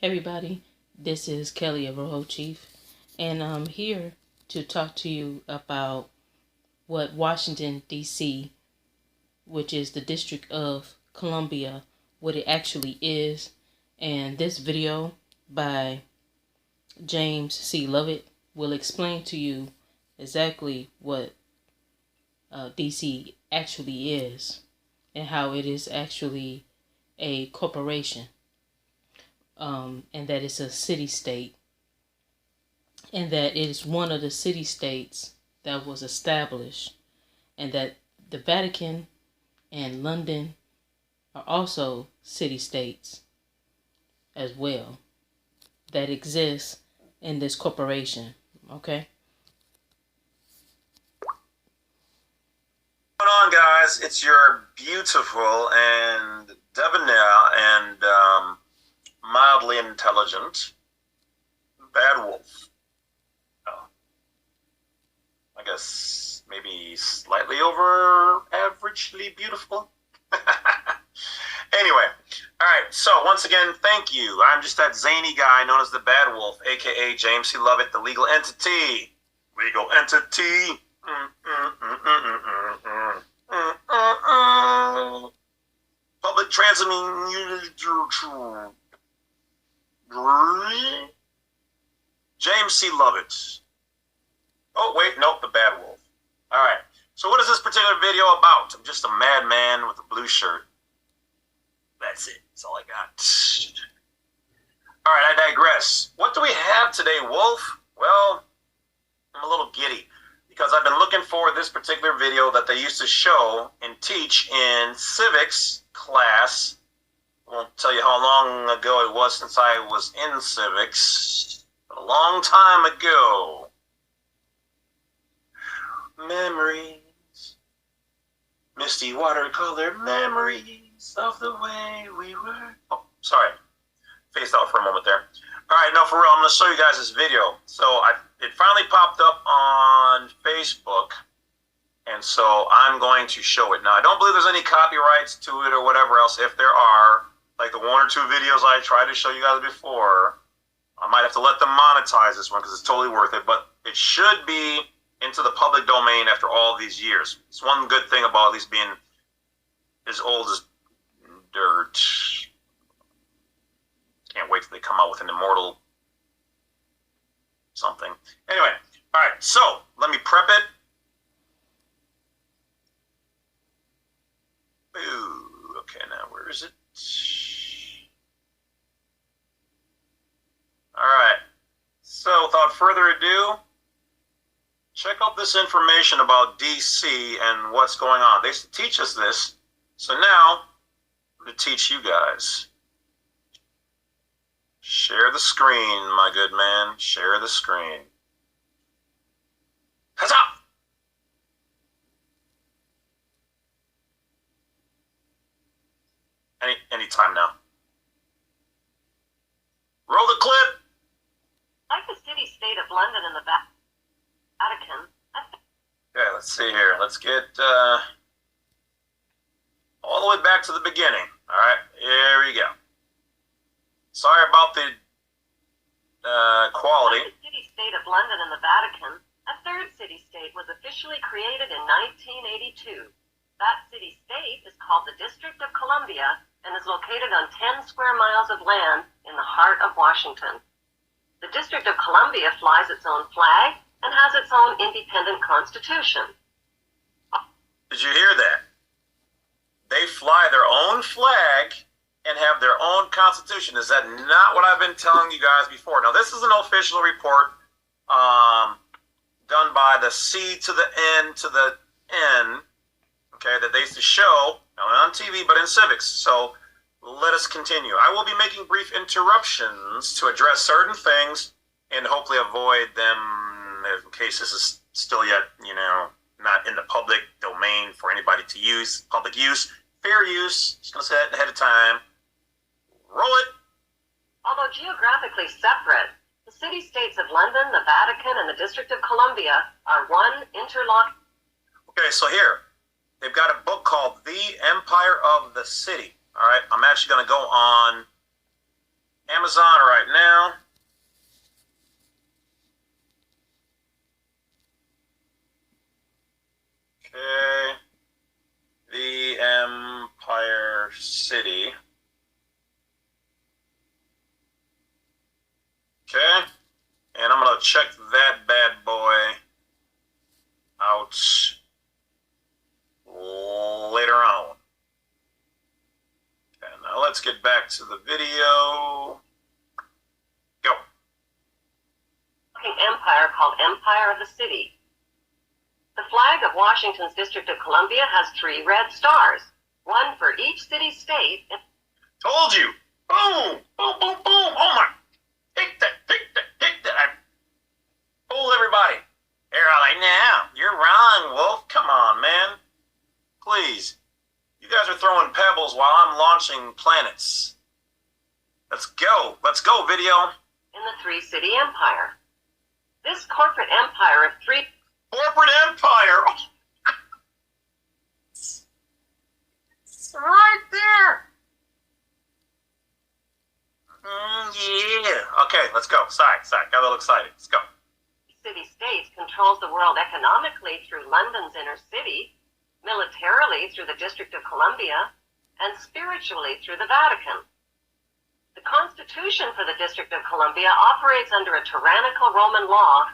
Hey everybody, this is Kelly of Roho Chief, and I'm here to talk to you about what Washington, D.C., which is the District of Columbia, what it actually is. And this video by James C. Lovett will explain to you exactly what D.C. actually is and how it is actually a corporation. And that it's a city-state, and that it is one of the city-states that was established, and that the Vatican and London are also city-states as well that exist in this corporation. Okay? What's going on, guys? It's your beautiful and debonair and mildly intelligent bad wolf. Oh, I guess maybe slightly over averagely beautiful. Anyway, all right. So once again, thank you. I'm just that zany guy known as the Bad Wolf, aka James C. Lovett, the legal entity. Legal entity. Public transit. James C. Lovett. Oh, wait, nope, the Bad Wolf. All right. So what is this particular video about? I'm just a madman with a blue shirt. That's it. That's all I got. All right, I digress. What do we have today, Wolf? Well, I'm a little giddy because I've been looking for this particular video that they used to show and teach in civics class. I won't tell you how long ago it was since I was in civics, but a long time ago. Memories, misty watercolor memories of the way we were. Oh, sorry. Phased out for a moment there. All right, now for real, I'm going to show you guys this video. So it finally popped up on Facebook, and so I'm going to show it. Now, I don't believe there's any copyrights to it or whatever else. If there are, like the one or two videos I tried to show you guys before, I might have to let them monetize this one because it's totally worth it. But it should be into the public domain after all these years. It's one good thing about these being as old as dirt. Can't wait till they come out with an immortal something. Anyway, all right, so let me prep it. Ooh, okay, now where is it? All right, so without further ado, check out this information about DC and what's going on. They used to teach us this, so now I'm going to teach you guys. Share the screen, my good man. Share the screen. Huzzah! Any time now. Roll the clip. Like the city-state of London and the Vatican. Okay, let's see here. Let's get all the way back to the beginning. All right, here we go. Sorry about the quality. Like the city-state of London and the Vatican, a third city-state was officially created in 1982. That city-state is called the District of Columbia and is located on 10 square miles of land in the heart of Washington. The District of Columbia flies its own flag and has its own independent constitution. Did you hear that? They fly their own flag and have their own constitution. Is that not what I've been telling you guys before? Now, this is an official report done by the C to the N to the N, okay, that they used to show, not on TV, but in civics. So let us continue. I will be making brief interruptions to address certain things and hopefully avoid them in case this is still yet, not in the public domain for anybody to use, public use, fair use. Just going to say that ahead of time. Roll it. Although geographically separate, the city-states of London, the Vatican, and the District of Columbia are one interlocked. Okay, so here, they've got a book called The Empire of the City. All right, I'm actually going to go on Amazon or check that bad boy out later on. Okay, now let's get back to the video. Go. Empire called Empire of the City. The flag of Washington's District of Columbia has 3 red stars, one for each city-state. Told you. Boom, boom, boom, boom. Oh my. Take that, take that, take that. I fooled everybody. They're all like, no, you're wrong, Wolf. Come on, man. Please. You guys are throwing pebbles while I'm launching planets. Let's go. Let's go, video. In the 3-city empire. This corporate empire of 3... Corporate empire. It's right there. Yeah. Okay, let's go. Sorry. Got a little excited. Let's go. City-states controls the world economically through London's inner city, militarily through the District of Columbia, and spiritually through the Vatican. The Constitution for the District of Columbia operates under a tyrannical Roman law.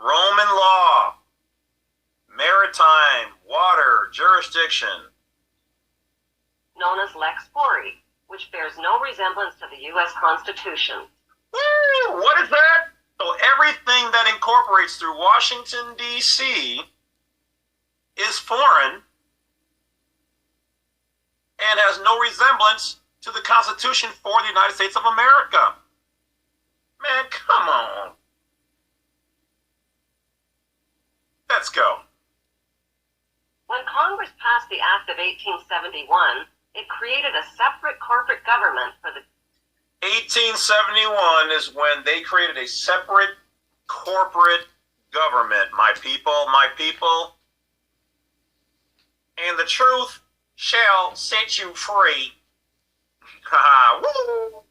Roman law. Maritime, water, jurisdiction. Known as Lex Fori, which bears no resemblance to the U.S. Constitution. Woo! What is that? So everything that incorporates through Washington, D.C. is foreign and has no resemblance to the Constitution for the United States of America. Man, come on. Let's go. When Congress passed the Act of 1871, it created a separate corporate government for the... 1871 is when they created a separate corporate government, my people, my people. And the truth shall set you free. Ha woo!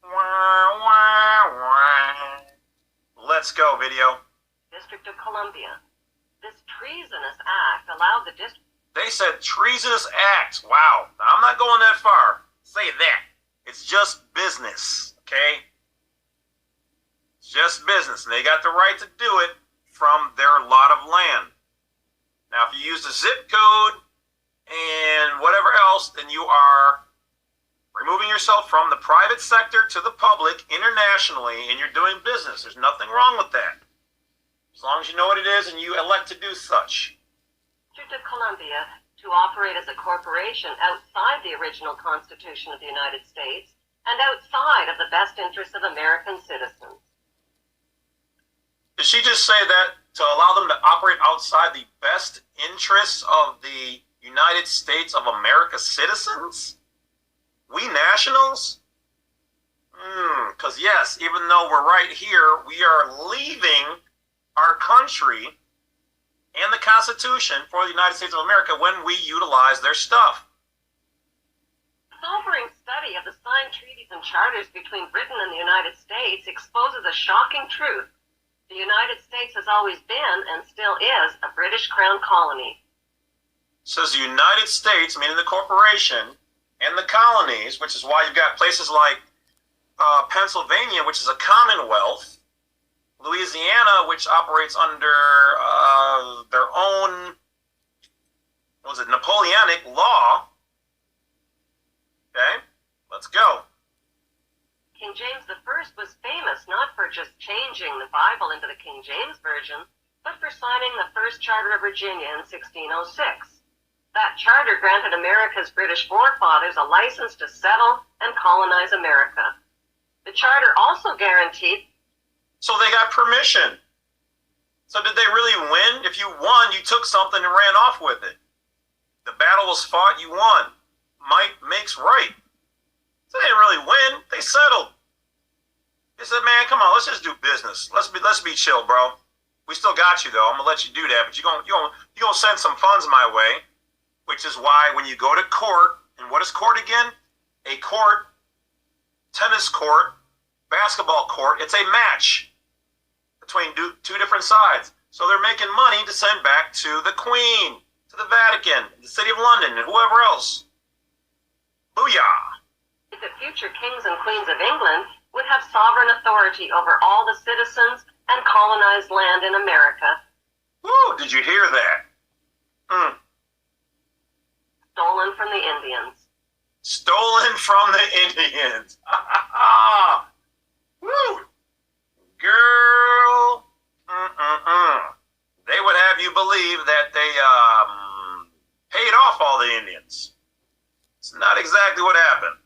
Wah, wah, wah. Let's go, video. District of Columbia. This treasonous act allowed the district... They said treasonous act. Wow. Now, I'm not going that far. Say that. It's just business, okay? It's just business. And they got the right to do it from their lot of land. Now, if you use the zip code and whatever else, then you are removing yourself from the private sector to the public internationally, and you're doing business. There's nothing wrong with that. As long as you know what it is and you elect to do such. District of Columbia to operate as a corporation outside the original Constitution of the United States and outside of the best interests of American citizens. Did she just say that to allow them to operate outside the best interests of the United States of America citizens? We nationals? Because yes, even though we're right here, we are leaving our country and the Constitution for the United States of America when we utilize their stuff. A sobering study of the signed treaties and charters between Britain and the United States exposes a shocking truth. The United States has always been, and still is, a British Crown colony. It says the United States, meaning the corporation, and the colonies, which is why you've got places like Pennsylvania, which is a commonwealth, Louisiana, which operates under their own, Napoleonic law. Okay, let's go. King James I was famous not for just changing the Bible into the King James Version, but for signing the first Charter of Virginia in 1606. That charter granted America's British forefathers a license to settle and colonize America. The charter also guaranteed... So they got permission. So did they really win? If you won, you took something and ran off with it. The battle was fought, you won. Might makes right. So they didn't really win. They settled. They said, man, come on, let's just do business. Let's be chill, bro. We still got you, though. I'm going to let you do that. But you're gonna send some funds my way, which is why when you go to court, and what is court again? A court, tennis court, basketball court, it's a match between two different sides. So they're making money to send back to the Queen, to the Vatican, the City of London, and whoever else. Booyah! The future kings and queens of England would have sovereign authority over all the citizens and colonized land in America. Woo, did you hear that? Stolen from the Indians. Stolen from the Indians. Woo! Girl. They would have you believe that they paid off all the Indians. It's not exactly what happened.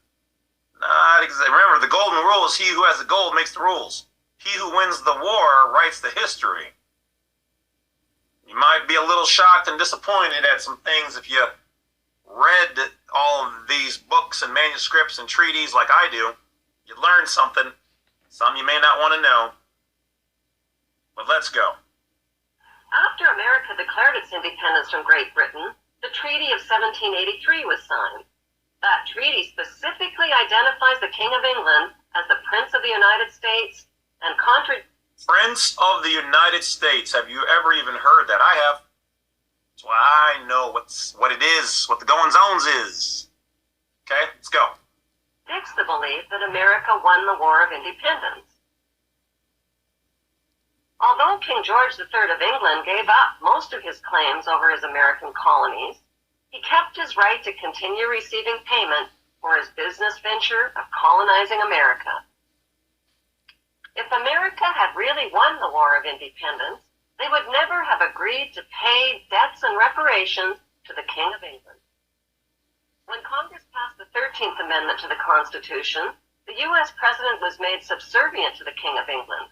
Not exactly. Remember, the golden rule is he who has the gold makes the rules. He who wins the war writes the history. You might be a little shocked and disappointed at some things if you read all of these books and manuscripts and treaties like I do. You learn something. Some you may not want to know. But let's go. After America declared its independence from Great Britain, the Treaty of 1783 was signed. That treaty specifically identifies the King of England as the Prince of the United States and Prince of the United States. Have you ever even heard that? I have. That's why I know what it is, what the goings-ons is. Okay, let's go. contradicts the belief that America won the War of Independence. Although King George III of England gave up most of his claims over his American colonies, he kept his right to continue receiving payment for his business venture of colonizing America. If America had really won the War of Independence, they would never have agreed to pay debts and reparations to the King of England. When Congress passed the 13th Amendment to the Constitution, the U.S. President was made subservient to the King of England.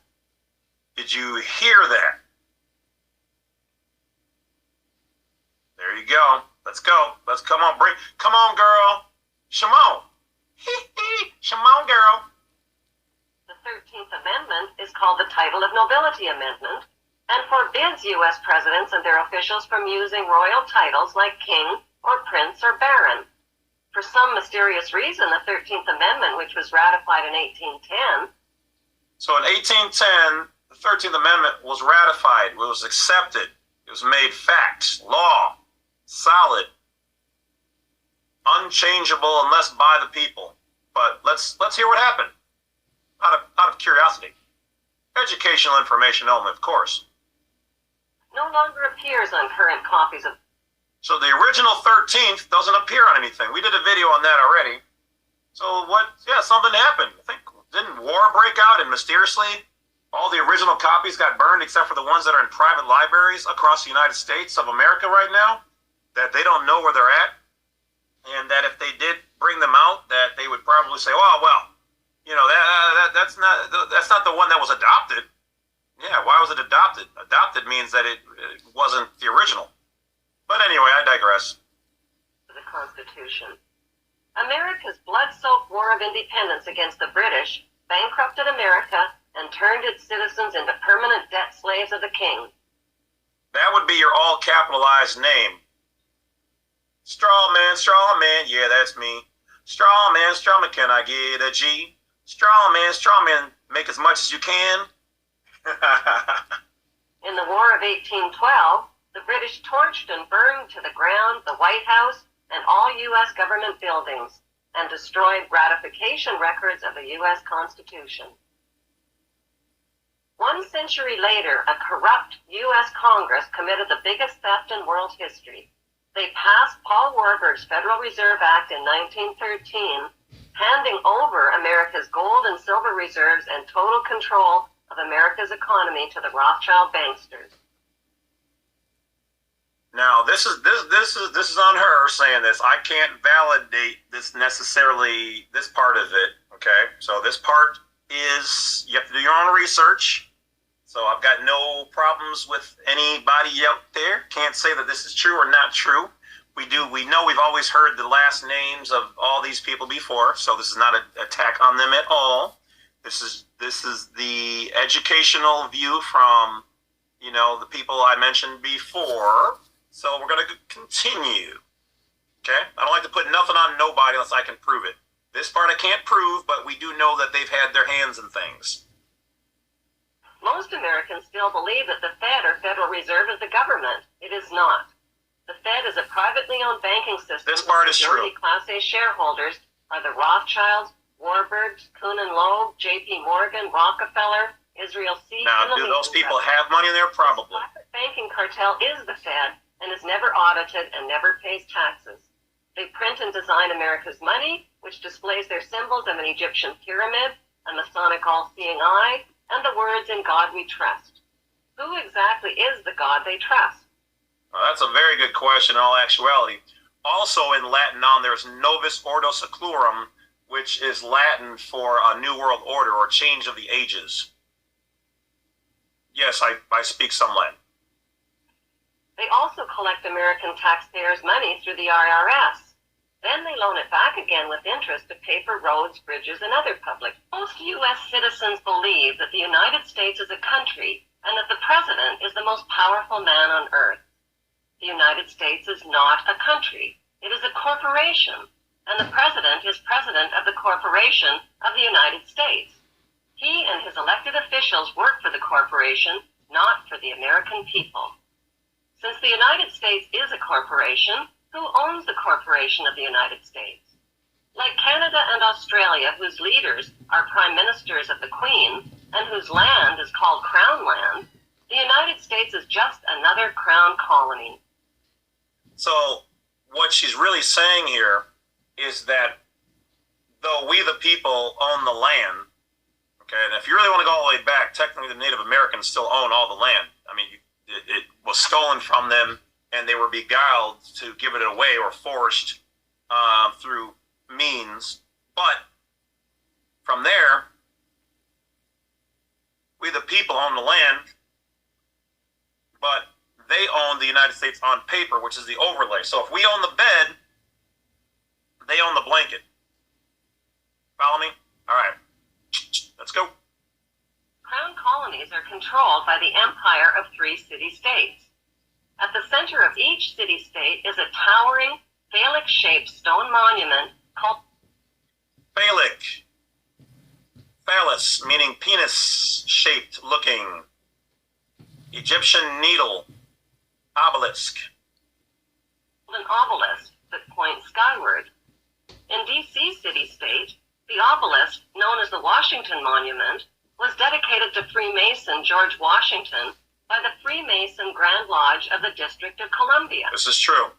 Did you hear that? There you go. Let's go. Let's come on, bring. Come on, girl. Shimon. Shimon, girl. The 13th Amendment is called the Title of Nobility Amendment and forbids U.S. presidents and their officials from using royal titles like king or prince or baron. For some mysterious reason, the 13th Amendment, which was ratified in 1810... So in 1810, the 13th Amendment was ratified, it was accepted, it was made fact, law, solid, unchangeable unless by the people. But let's hear what happened, out of curiosity. Educational information only, of course. no longer appears on current copies of... So the original 13th doesn't appear on anything. We did a video on that already. So what, yeah, something happened. I think, didn't war break out and mysteriously all the original copies got burned except for the ones that are in private libraries across the United States of America right now, that they don't know where they're at, and that if they did bring them out, that they would probably say, oh, well, you know, that's not the one that was adopted. Yeah, why was it adopted? Adopted means that it wasn't the original. But anyway, I digress. The Constitution. America's blood-soaked War of Independence against the British bankrupted America and turned its citizens into permanent debt slaves of the king. That would be your all-capitalized name. Straw man, yeah, that's me. Straw man, can I get a G? Straw man, make as much as you can. In the War of 1812, the British torched and burned to the ground the White House and all U.S. government buildings and destroyed ratification records of the U.S. Constitution. 1 century later, a corrupt U.S. Congress committed the biggest theft in world history. They passed Paul Warburg's Federal Reserve Act in 1913, handing over America's gold and silver reserves and total control of America's economy to the Rothschild banksters. Now, this is on her saying this. I can't validate this necessarily, this part of it, okay? So this part is, you have to do your own research. So I've got no problems with anybody out there. Can't say that this is true or not true. We know we've always heard the last names of all these people before, so this is not an attack on them at all. This is the educational view from, you know, the people I mentioned before. So we're going to continue, okay? I don't like to put nothing on nobody unless I can prove it. This part I can't prove, but we do know that they've had their hands in things. Most Americans still believe that the Fed or Federal Reserve is the government. It is not. The Fed is a privately owned banking system. This part is true. Class A shareholders are the Rothschilds, Warburg, Kuhn and Loeb, J.P. Morgan, Rockefeller, Israel C. Now, do those people have money in there? Probably. The banking cartel is the Fed and is never audited and never pays taxes. They print and design America's money, which displays their symbols of an Egyptian pyramid, a Masonic all-seeing eye, and the words "In God We Trust." Who exactly is the God they trust? Well, that's a very good question in all actuality. Also in Latin there's Novus Ordo Seclorum, which is Latin for a New World Order or change of the ages. Yes, I speak some Latin. They also collect American taxpayers' money through the IRS. Then they loan it back again with interest to pay for roads, bridges, and other public. Most U.S. citizens believe that the United States is a country and that the president is the most powerful man on earth. The United States is not a country. It is a corporation, and the president is president of the corporation of the United States. He and his elected officials work for the corporation, not for the American people. Since the United States is a corporation, who owns the corporation of the United States? Like Canada and Australia, whose leaders are prime ministers of the Queen, and whose land is called Crown Land, the United States is just another crown colony. So what she's really saying here is that though we the people own the land, okay, and if you really want to go all the way back, technically the Native Americans still own all the land. I mean, it was stolen from them, and they were beguiled to give it away or forced through means. But from there, we the people own the land, but they own the United States on paper, which is the overlay. So if we own the bed, they own the blanket. Follow me? All right. Let's go. Crown colonies are controlled by the empire of 3 city-states. At the center of each city-state is a towering, phallic-shaped stone monument called Phallic. Phallus, meaning penis-shaped looking. Egyptian needle. Obelisk. an obelisk that points skyward. In D.C. city-state, the obelisk, known as the Washington Monument, was dedicated to Freemason George Washington by the Freemason Grand Lodge of the District of Columbia. This is true.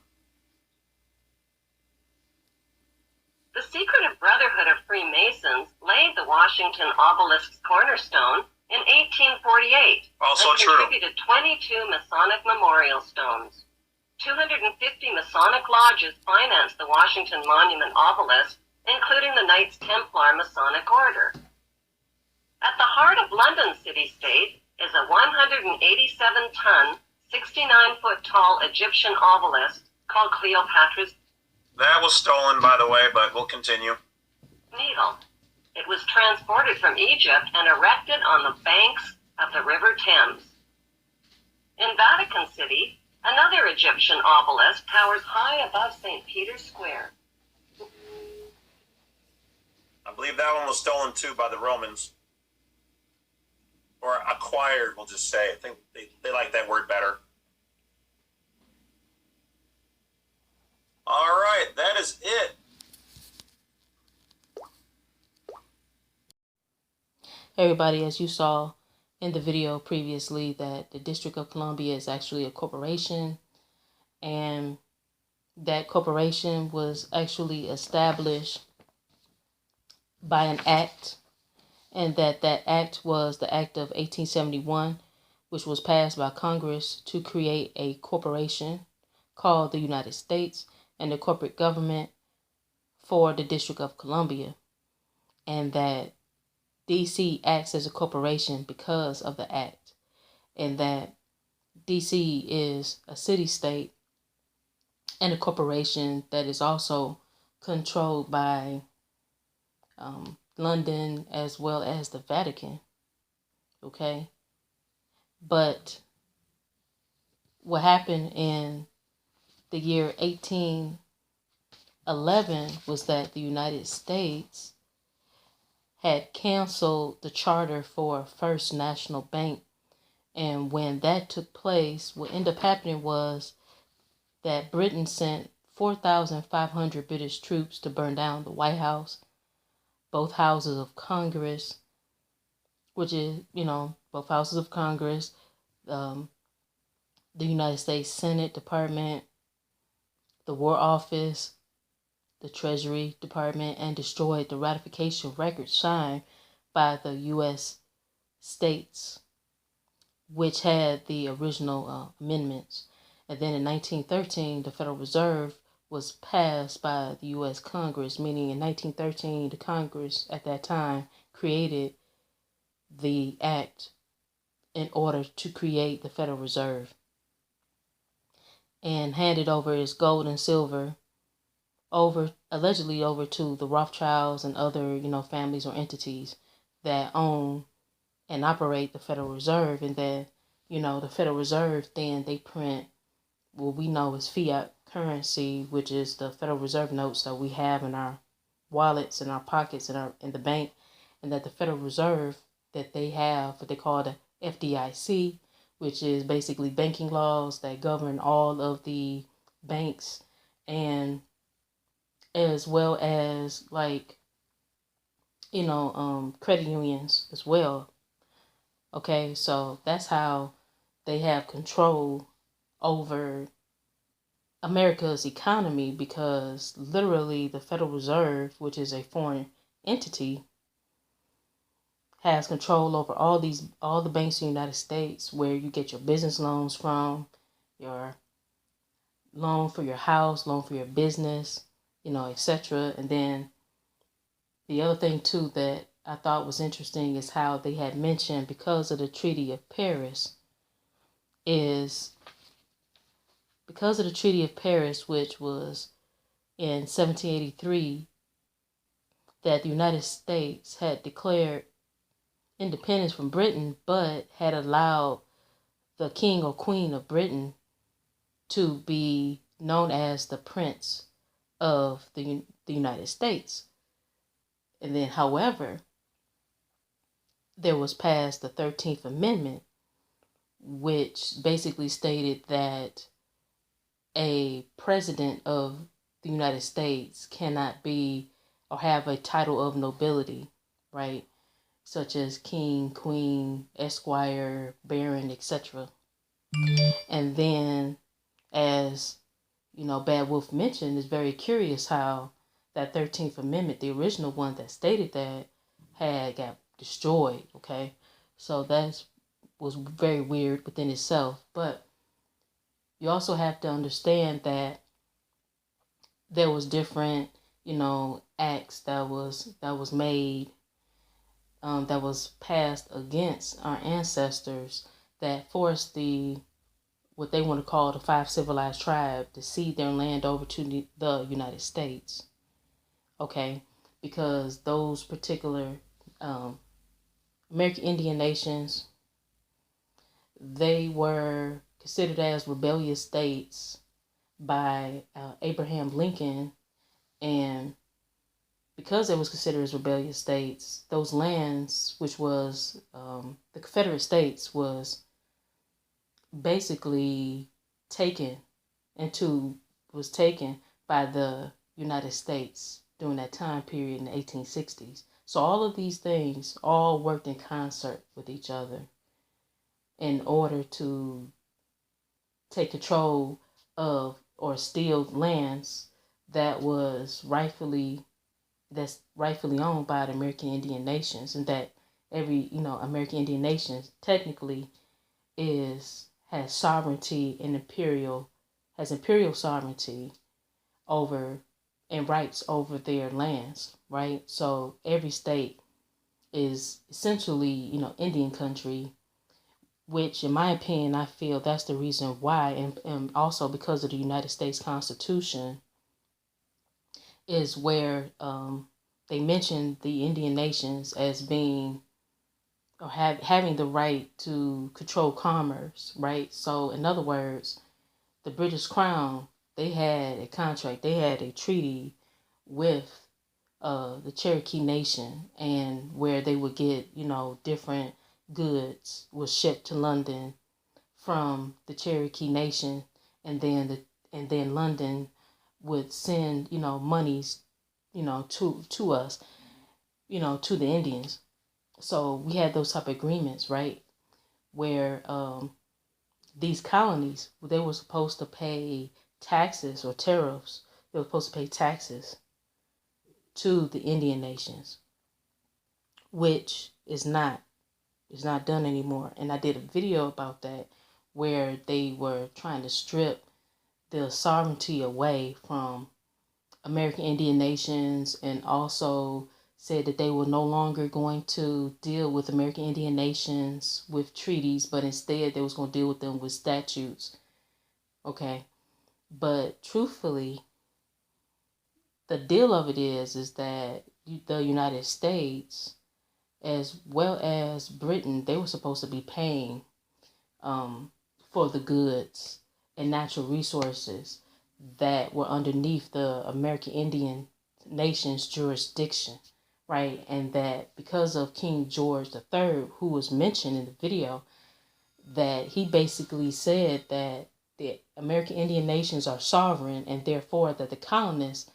The secretive Brotherhood of Freemasons laid the Washington obelisk's cornerstone in 1848 Also and true. contributed 22 Masonic memorial stones. 250 Masonic lodges financed the Washington Monument obelisk, including the Knights Templar Masonic Order. At the heart of London city-state is a 187-ton, 69-foot-tall Egyptian obelisk called Cleopatra's That was stolen, by the way, but we'll continue. Needle. It was transported from Egypt and erected on the banks of the River Thames. In Vatican City, another Egyptian obelisk towers high above St. Peter's Square. I believe that one was stolen too by the Romans. Or acquired, we'll just say. I think they like that word better. All right, that is it. Everybody, as you saw in the video previously, that the District of Columbia is actually a corporation, and that corporation was actually established by an act, and that act was the Act of 1871, which was passed by Congress to create a corporation called the United States and the corporate government for the District of Columbia, and that DC acts as a corporation because of the act, and that DC is a city-state and a corporation that is also controlled by London as well as the Vatican. Okay? But what happened in the year 1811 was that the United States had canceled the charter for First National Bank. And when that took place, what ended up happening was that Britain sent 4,500 British troops to burn down the White House, both houses of Congress, which is, both houses of Congress, the United States Senate Department, the War Office, the Treasury Department, and destroyed the ratification record signed by the U.S. states, which had the original amendments. And then in 1913, the Federal Reserve was passed by the U.S. Congress, meaning in 1913, the Congress at that time created the act in order to create the Federal Reserve and handed over its gold and silver allegedly over to the Rothschilds and other, families or entities that own and operate the Federal Reserve. And then, the Federal Reserve, then they print what we know as fiat currency, which is the Federal Reserve notes that we have in our wallets, in our pockets, in the bank. And that the Federal Reserve, that they have what they call the FDIC, which is basically banking laws that govern all of the banks, and as well as credit unions as well. Okay, so that's how they have control over America's economy, because literally the Federal Reserve, which is a foreign entity, has control over all the banks in the United States, where you get your business loans from, your loan for your house, loan for your business, etc. And then the other thing too that I thought was interesting is how they had mentioned, because of the Treaty of Paris, which was in 1783, that the United States had declared independence from Britain, but had allowed the King or Queen of Britain to be known as the Prince of the United States. And then, however, there was passed the 13th Amendment, which basically stated that a president of the United States cannot be or have a title of nobility, right? Such as king, queen, esquire, baron, etc. And then, as Bad Wolf mentioned, it's very curious how that 13th Amendment, the original one that stated that, had got destroyed. Okay, so that was very weird within itself. But you also have to understand that there was different, acts that was made, that was passed against our ancestors, that forced what they want to call the 5 civilized tribes to cede their land over to the United States. Okay, because those particular American Indian nations, they were considered as rebellious states by Abraham Lincoln, and because it was considered as rebellious states, those lands, which was the Confederate States, was basically taken by the United States during that time period in the 1860s. So all of these things all worked in concert with each other in order to take control of or steal lands that's rightfully owned by the American Indian nations, and that every American Indian nation technically has sovereignty and imperial sovereignty over and rights over their lands, right? So every state is essentially Indian country, which in my opinion, I feel that's the reason why, and also because of the United States Constitution, is where they mention the Indian nations as being or having the right to control commerce, right? So in other words, the British Crown, they had a contract, they had a treaty with the Cherokee Nation, and where they would get, different goods was shipped to London from the Cherokee Nation, and then London would send, monies, to us. to the Indians. So we had those type of agreements, right? Where these colonies, they were supposed to pay taxes or tariffs. They were supposed to pay taxes to the Indian nations, which is not done anymore. And I did a video about that where they were trying to strip the sovereignty away from American Indian nations, and also said that they were no longer going to deal with American Indian nations with treaties, but instead they was going to deal with them with statutes. Okay. But truthfully, the deal of it is that the United States, as well as Britain, they were supposed to be paying for the goods and natural resources that were underneath the American Indian nation's jurisdiction, right? And that because of King George III, who was mentioned in the video, that he basically said that the American Indian nations are sovereign, and therefore that the colonists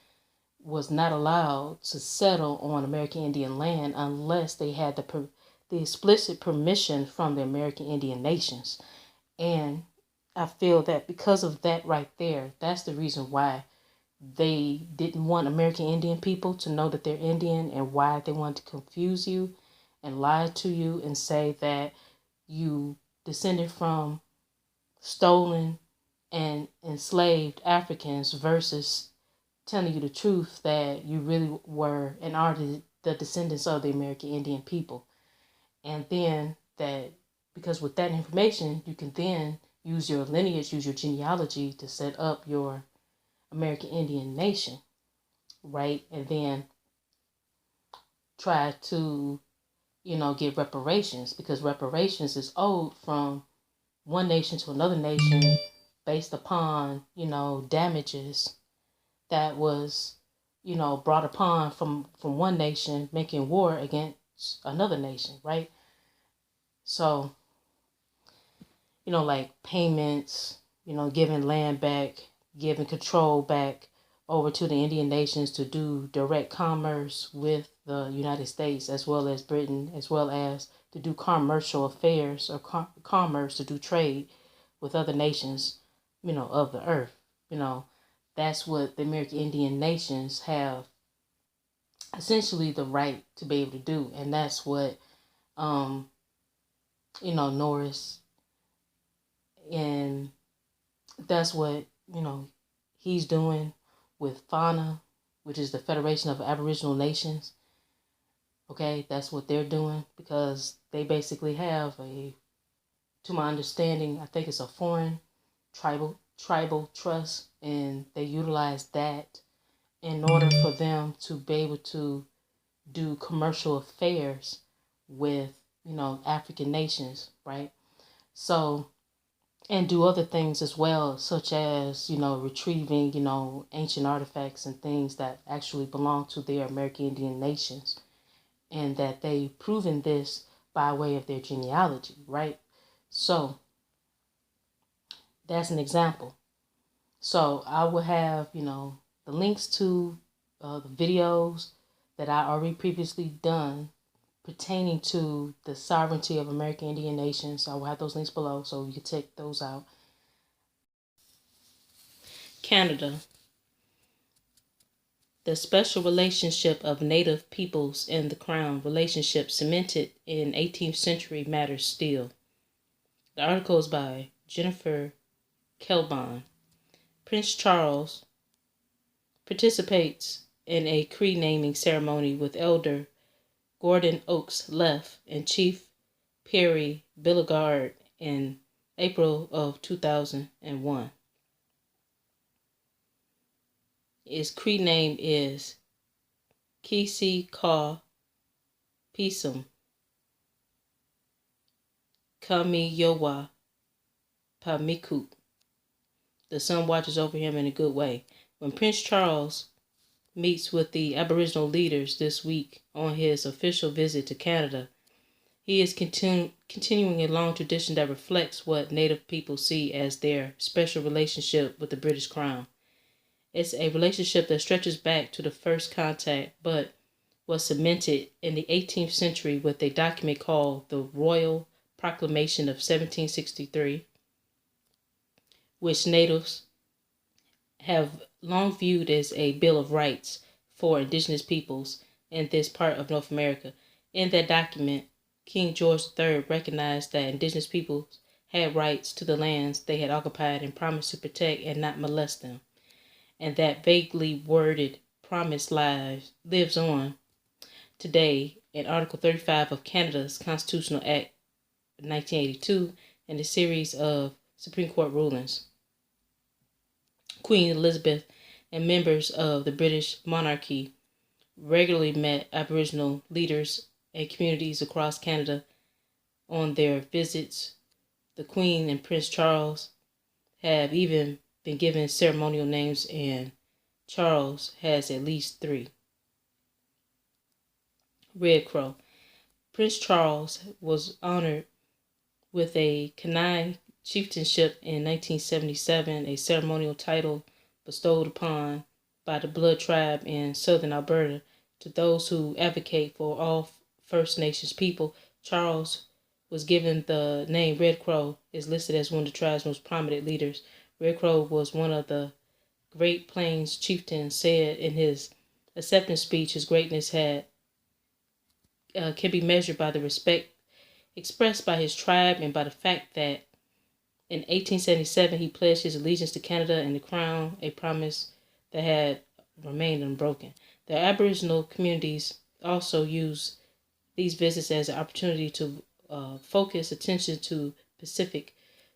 was not allowed to settle on American Indian land unless they had the explicit permission from the American Indian nations. And I feel that because of that right there, that's the reason why they didn't want American Indian people to know that they're Indian, and why they wanted to confuse you and lie to you and say that you descended from stolen and enslaved Africans versus telling you the truth that you really were and are the descendants of the American Indian people. And then that, because with that information, you can then use your lineage, use your genealogy to set up your American Indian nation, right? And then try to, get reparations, because reparations is owed from one nation to another nation based upon, damages that was, brought upon from one nation making war against another nation, right? So, like payments, giving land back, giving control back over to the Indian nations to do direct commerce with the United States, as well as Britain, as well as to do commercial affairs or commerce, to do trade with other nations, of the earth. That's what the American Indian nations have essentially the right to be able to do. And that's what, Norris, and that's what, he's doing with FANA, which is the Federation of Aboriginal Nations. Okay, that's what they're doing, because they basically have to my understanding, I think it's a foreign tribal trust, and they utilize that in order for them to be able to do commercial affairs with, African nations, right? So, and do other things as well, such as, retrieving, ancient artifacts and things that actually belong to their American Indian nations, and that they've proven this by way of their genealogy, right? So, that's an example. So, I will have, the links to the videos that I already previously done pertaining to the sovereignty of American Indian nations. I will have those links below, so you can check those out. Canada. The special relationship of Native peoples and the Crown, relationship cemented in 18th century, matters still. The article is by Jennifer Kelbon. Prince Charles participates in a Cree naming ceremony with Elder Gordon Oakes Leff and Chief Perry Billigard in April of 2001. His Cree name is Kisi Ka Pisum Kamiyowa Pamikut. The sun watches over him in a good way. When Prince Charles meets with the Aboriginal leaders this week on his official visit to Canada, he is continuing a long tradition that reflects what Native people see as their special relationship with the British Crown. It's a relationship that stretches back to the first contact, but was cemented in the 18th century with a document called the Royal Proclamation of 1763, which natives have long viewed as a Bill of Rights for indigenous peoples in this part of North America. In that document, King George III recognized that indigenous peoples had rights to the lands they had occupied and promised to protect and not molest them. And that vaguely worded promise lives on today in Article 35 of Canada's Constitutional Act of 1982 and a series of Supreme Court rulings. Queen Elizabeth and members of the British monarchy regularly met Aboriginal leaders and communities across Canada on their visits. The Queen and Prince Charles have even been given ceremonial names, and Charles has at least 3. Red Crow. Prince Charles was honored with a Kenai chieftainship in 1977, a ceremonial title bestowed upon by the Blood Tribe in southern Alberta to those who advocate for all First Nations people. Charles was given the name Red Crow, is listed as one of the tribe's most prominent leaders. Red Crow was one of the Great Plains chieftains, said in his acceptance speech his greatness can be measured by the respect expressed by his tribe and by the fact that in 1877 he pledged his allegiance to Canada and the Crown, a promise that had remained unbroken. The Aboriginal communities also use these visits as an opportunity to focus attention to specific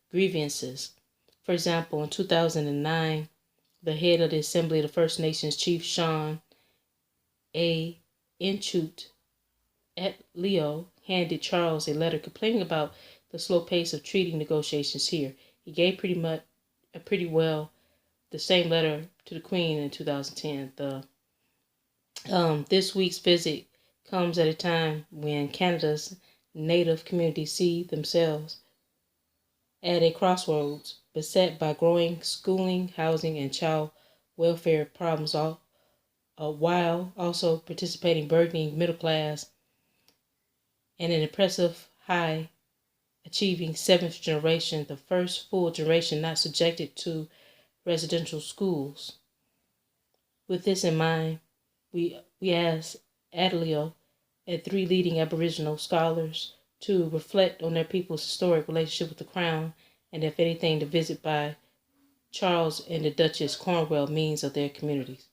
grievances. For example, in 2009, the head of the Assembly of the First Nations, Chief Sean A. Inchut at Leo, handed Charles a letter complaining about the slow pace of treaty negotiations here. He gave pretty well the same letter to the Queen in 2010. This week's visit comes at a time when Canada's Native communities see themselves at a crossroads, beset by growing schooling, housing, and child welfare problems, while also participating burgeoning middle class and an impressive high achieving 7th generation, the first full generation not subjected to residential schools. With this in mind, we asked Adelio and 3 leading Aboriginal scholars to reflect on their people's historic relationship with the Crown and, if anything, the visit by Charles and the Duchess Cornwall means of their communities.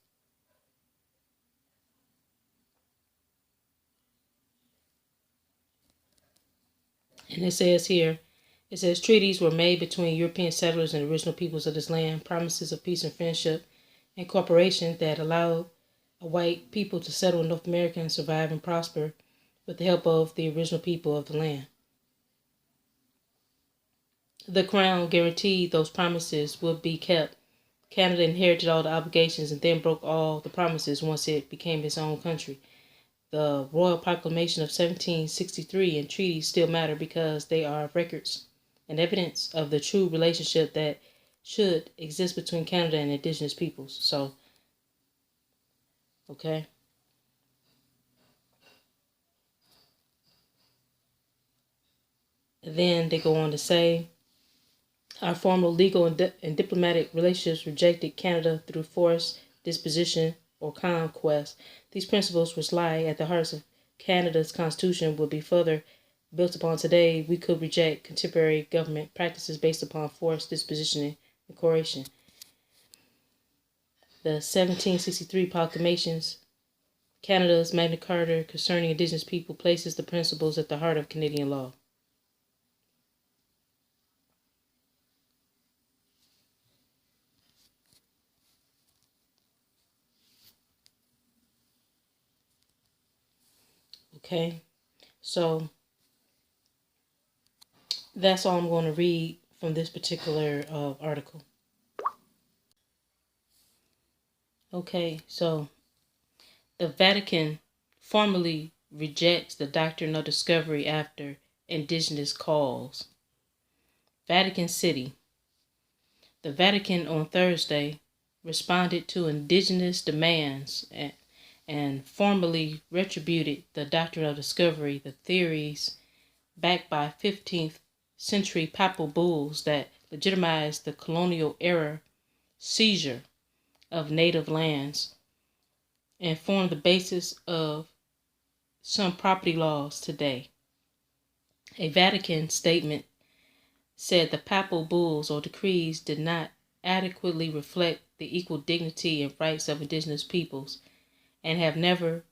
And it says treaties were made between European settlers and original peoples of this land, promises of peace and friendship and cooperation that allowed a white people to settle in North America and survive and prosper with the help of the original people of the land. The Crown guaranteed those promises would be kept. Canada inherited all the obligations and then broke all the promises once it became its own country. The Royal Proclamation of 1763 and treaties still matter because they are records and evidence of the true relationship that should exist between Canada and Indigenous peoples. So, okay. And then they go on to say, our formal legal and diplomatic relationships rejected Canada through forced disposition or conquest. These principles, which lie at the heart of Canada's Constitution, will be further built upon today. We could reject contemporary government practices based upon forced disposition and coercion. The 1763 proclamations, Canada's Magna Carta concerning Indigenous people, places the principles at the heart of Canadian law. Okay, so that's all I'm going to read from this particular article. Okay, so the Vatican formally rejects the doctrine of discovery after indigenous cause. Vatican City. The Vatican on Thursday responded to indigenous demands and formally retributed the doctrine of discovery, the theories backed by 15th century papal bulls that legitimized the colonial era seizure of native lands and form the basis of some property laws today. A Vatican statement said the papal bulls or decrees did not adequately reflect the equal dignity and rights of indigenous peoples and have never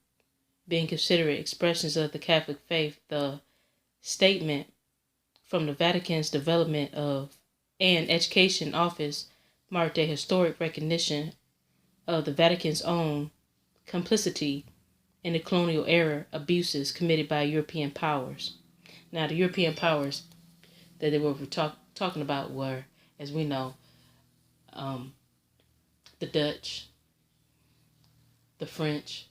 been considered expressions of the Catholic faith. The statement from the Vatican's Development of and Education Office marked a historic recognition of the Vatican's own complicity in the colonial era abuses committed by European powers. Now, the European powers that they were talking about were, as we know, the Dutch, the French,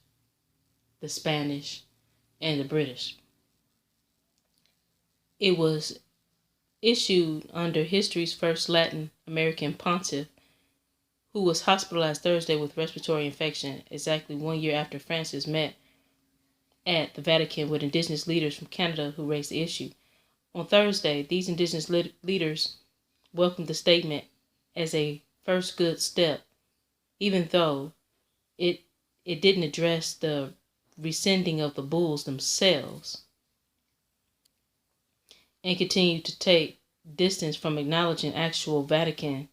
the Spanish, and the British. It was issued under history's first Latin American pontiff, who was hospitalized Thursday with respiratory infection exactly 1 year after Francis met at the Vatican with indigenous leaders from Canada who raised the issue. On Thursday, these indigenous leaders welcomed the statement as a first good step, even though it didn't address the rescinding of the bulls themselves, and continued to take distance from acknowledging actual Vatican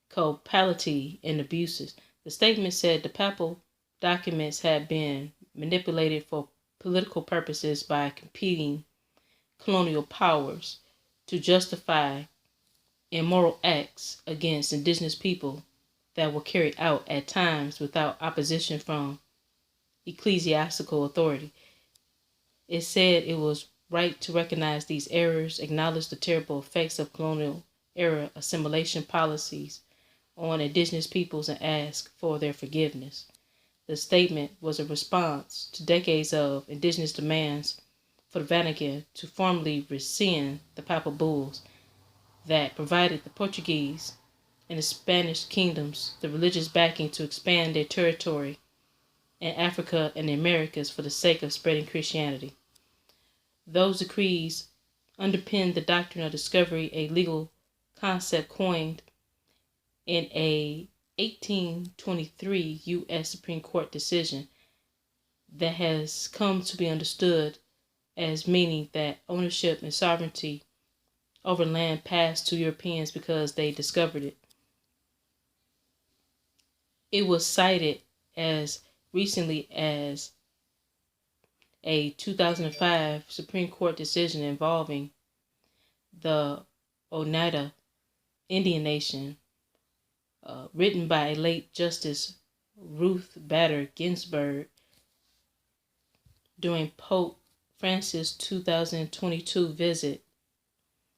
culpability and abuses. The statement said the papal documents had been manipulated for political purposes by competing colonial powers to justify immoral acts against indigenous people that were carried out at times without opposition from ecclesiastical authority. It said it was right to recognize these errors, acknowledge the terrible effects of colonial era assimilation policies on indigenous peoples, and ask for their forgiveness. The statement was a response to decades of indigenous demands for the Vatican to formally rescind the papal bulls that provided the Portuguese and the Spanish kingdoms the religious backing to expand their territory in Africa and the Americas for the sake of spreading Christianity. Those decrees underpinned the doctrine of discovery, a legal concept coined in a 1823 U.S. Supreme Court decision that has come to be understood as meaning that ownership and sovereignty over land passed to Europeans because they discovered it. It was cited as recently as a 2005 Supreme Court decision involving the Oneida Indian Nation, written by a late Justice Ruth Bader Ginsburg during Pope Francis' 2022 visit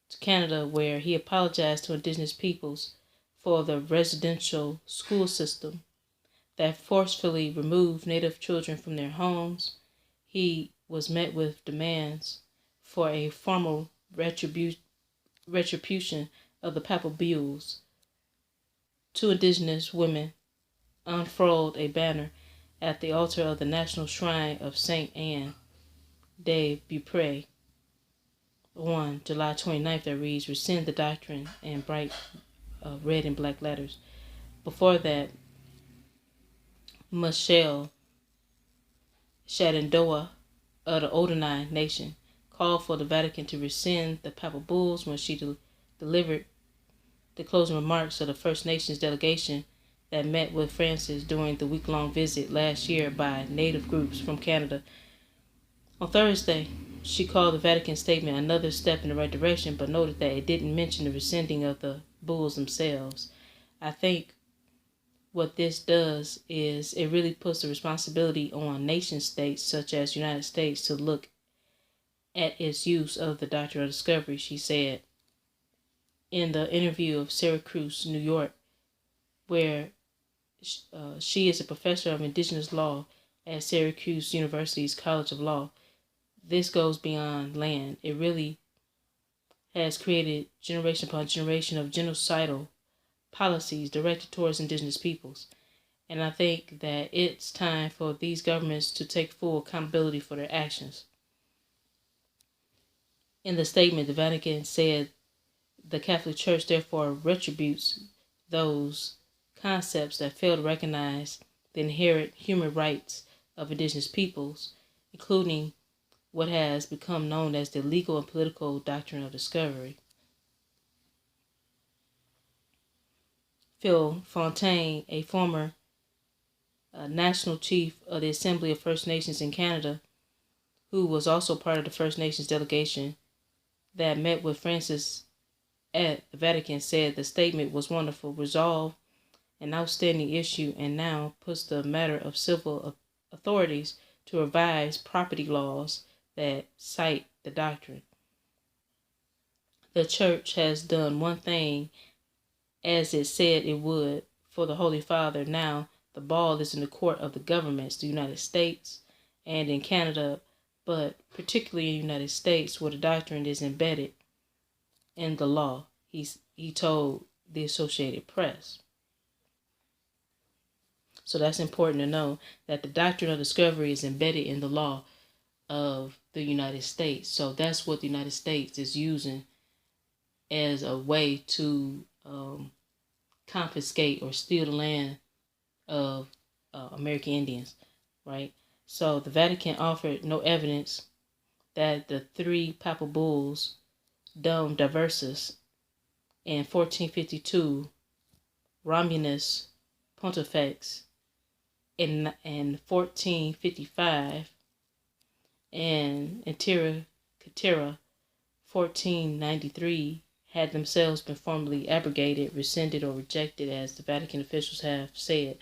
to Canada, where he apologized to indigenous peoples for the residential school system that forcefully removed Native children from their homes. He was met with demands for a formal retribution of the papal bulls. Two indigenous women unfurled a banner at the altar of the National Shrine of Saint Anne de Beaupré on July 29th that reads, "Rescind the doctrine," in bright red and black letters. Before that, Michelle Shenandoah of the Oneida Nation called for the Vatican to rescind the papal bulls when she delivered the closing remarks of the First Nations delegation that met with Francis during the week-long visit last year by Native groups from Canada. On Thursday, she called the Vatican statement another step in the right direction, but noted that it didn't mention the rescinding of the bulls themselves. I think what this does is it really puts the responsibility on nation states such as the United States to look at its use of the doctrine of discovery, she said in the interview of Syracuse, New York, where she is a professor of indigenous law at Syracuse University's College of Law. This goes beyond land. It really has created generation upon generation of genocidal policies directed towards indigenous peoples. And I think that it's time for these governments to take full accountability for their actions. In the statement, the Vatican said the Catholic Church therefore retributes those concepts that fail to recognize the inherent human rights of indigenous peoples, including what has become known as the legal and political doctrine of discovery. Phil Fontaine, a former national chief of the Assembly of First Nations in Canada, who was also part of the First Nations delegation that met with Francis at the Vatican, said the statement was wonderful, resolved an outstanding issue, and now puts the matter of civil authorities to revise property laws that cite the doctrine. The Church has done one thing as it said it would for the Holy Father. Now the ball is in the court of the governments, the United States and in Canada, but particularly in the United States, where the doctrine is embedded in the law, he told the Associated Press. So that's important to know, that the doctrine of discovery is embedded in the law of the United States. So that's what the United States is using as a way to confiscate or steal the land of American Indians, right? So the Vatican offered no evidence that the three papal bulls, Dom Diversus in 1452, Romanus Pontifex in 1455, and Intera Catera 1493, had themselves been formally abrogated, rescinded, or rejected, as the Vatican officials have said.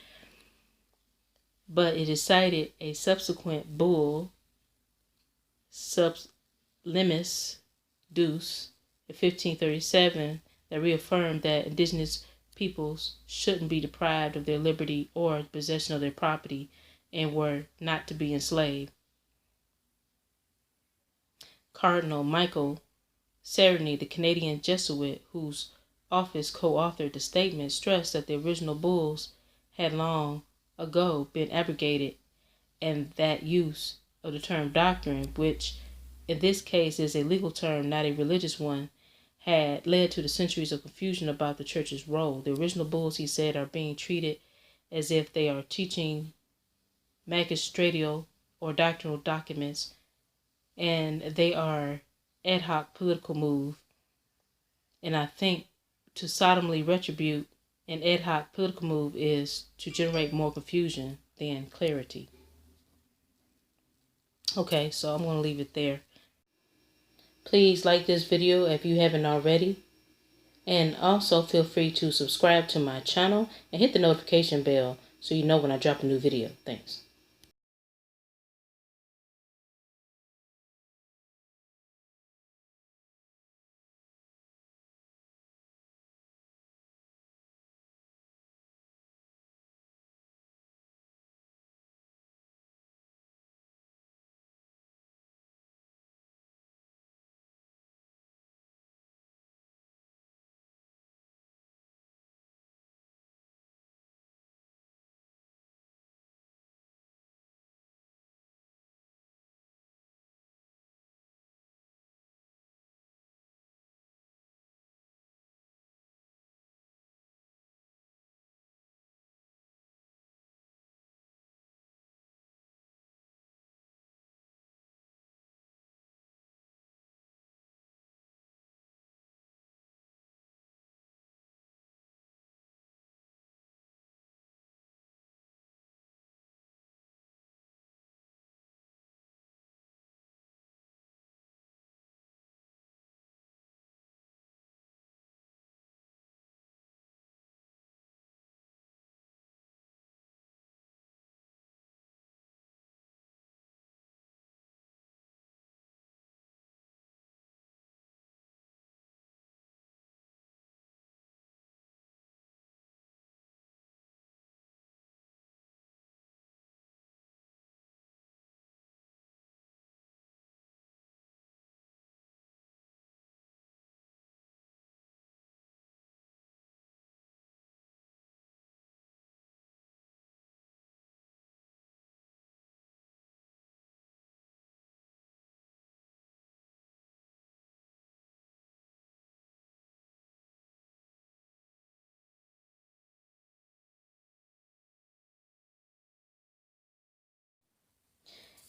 But it has cited a subsequent bull, Sublimis Deus, in 1537, that reaffirmed that indigenous peoples shouldn't be deprived of their liberty or possession of their property, and were not to be enslaved. Cardinal Michael Sereny, the Canadian Jesuit whose office co-authored the statement, stressed that the original bulls had long ago been abrogated, and that use of the term doctrine, which in this case is a legal term, not a religious one, had led to the centuries of confusion about the Church's role. The original bulls, he said, are being treated as if they are teaching magisterial or doctrinal documents, and they are ad hoc political move. And I think to solemnly retribute an ad hoc political move is to generate more confusion than clarity. Okay, so I'm going to leave it there. Please like this video if you haven't already. And also feel free to subscribe to my channel and hit the notification bell so you know when I drop a new video. Thanks.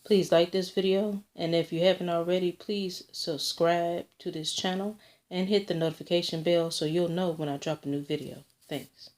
Please like this video, and if you haven't already, please subscribe to this channel and hit the notification bell so you'll know when I drop a new video. Thanks.